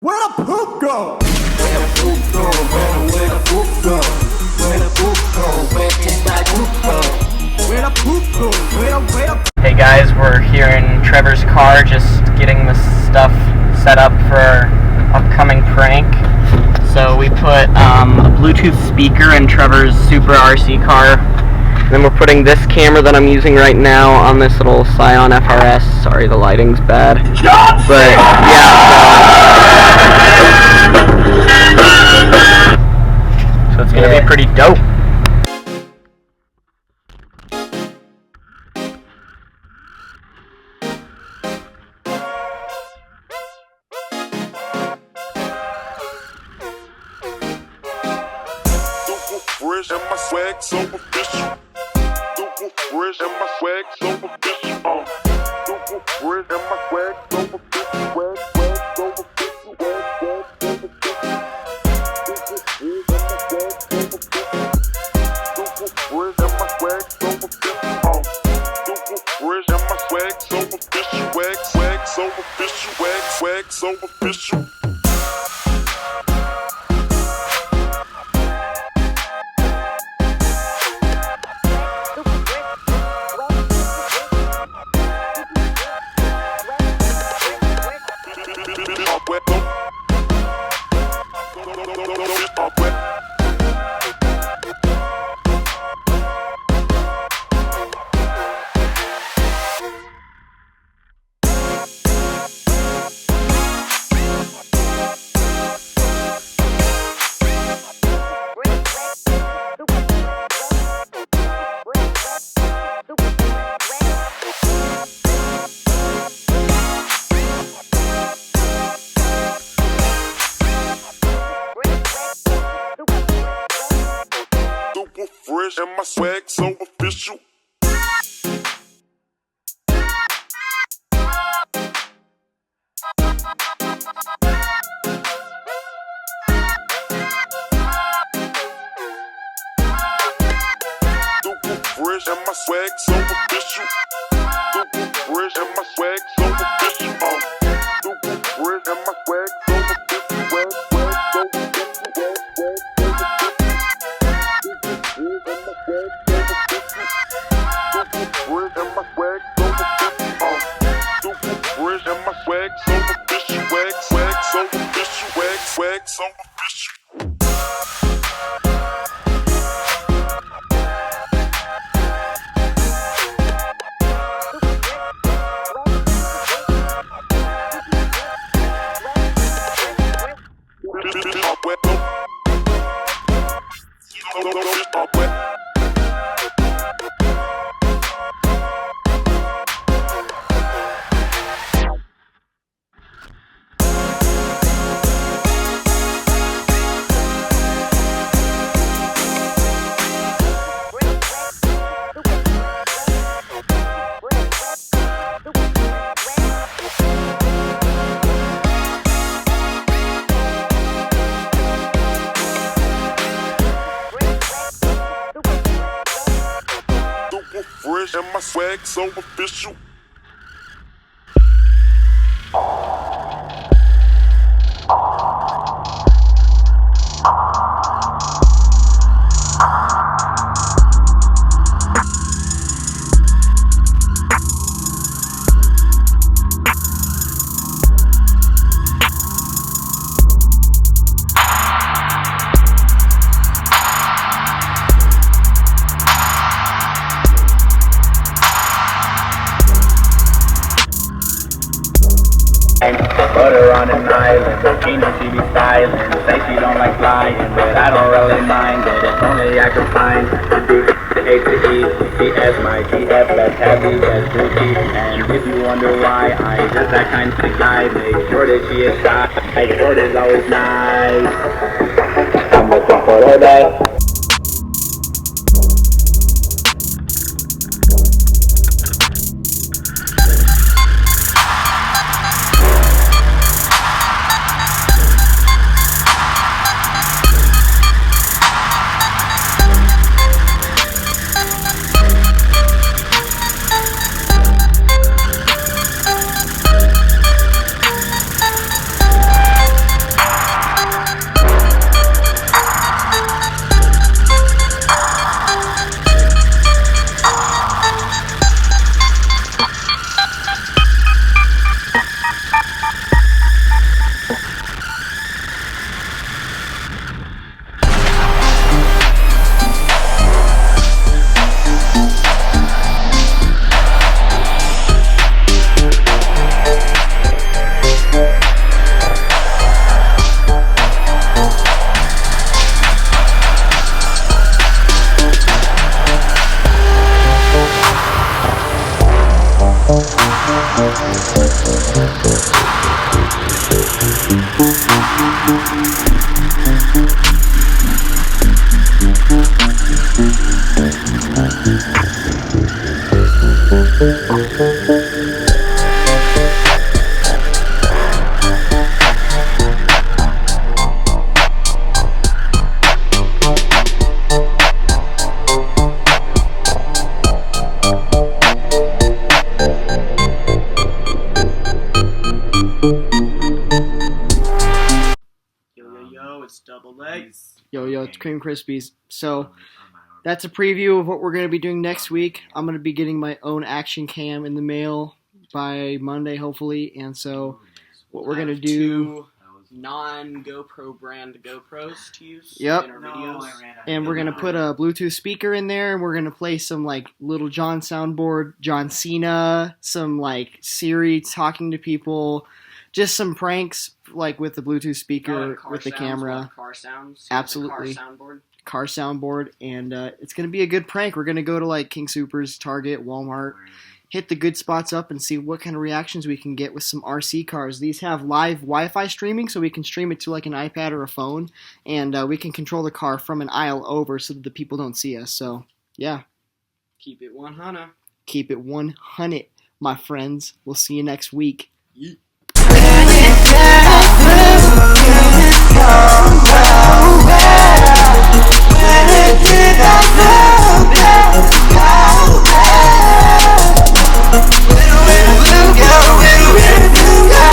Where the poop go? Where the poop go? Where the poop go? Where the poop go? Where did my poop go? Where the poop go? Where the... Hey guys, we're here in Trevor's car just getting the stuff set up for our upcoming prank. So we put a Bluetooth speaker in Trevor's Super RC car. Then we're putting this camera that I'm using right now on this little Scion FRS. Sorry, the lighting's bad. But yeah, so it's gonna be pretty dope. Fresh and my swag so official. Super fresh and my swag so official. Super fresh and my swag so official. Swag so official. Super fresh and my swag so official. Super fresh and my swag so official. Swag so official. Swag so official. Fresh and my swag so official. Super fresh and my swag so official. Super fresh and my swag so official. Super fresh and my swag so official. Swag so official. Fresh and my swag so official. Butter on an island, she knows she be styling. Say she don't like flying, but I don't really mind it. If only I could find the D, the A, the E, the S, my G, F, that's happy, that's Gucci. And if you wonder why, I just that kind of guy. Make sure that she is shy, make sure it's always nice. I'm looking for her back. Toast double legs. Yo, it's Cream Krispies. So that's a preview of what we're going to be doing next week. I'm going to be getting my own action cam in the mail by Monday, hopefully. And so what we're going to do... non-GoPro brand GoPros to use Yep. in our videos. And we're going to put a Bluetooth speaker in there, and we're going to play some, like, Little John soundboard, John Cena, some, like, Siri talking to people, just some pranks, like, with the Bluetooth speaker, with the camera. Car sounds. Absolutely. Car soundboard. And it's going to be a good prank. We're going to go to, like, King Soopers, Target, Walmart, hit the good spots up and see what kind of reactions we can get with some RC cars. These have live Wi-Fi streaming, so we can stream it to like an iPad or a phone, and we can control the car from an aisle over so that the people don't see us. So, yeah. Keep it 100. Keep it 100, my friends. We'll see you next week. Yeet.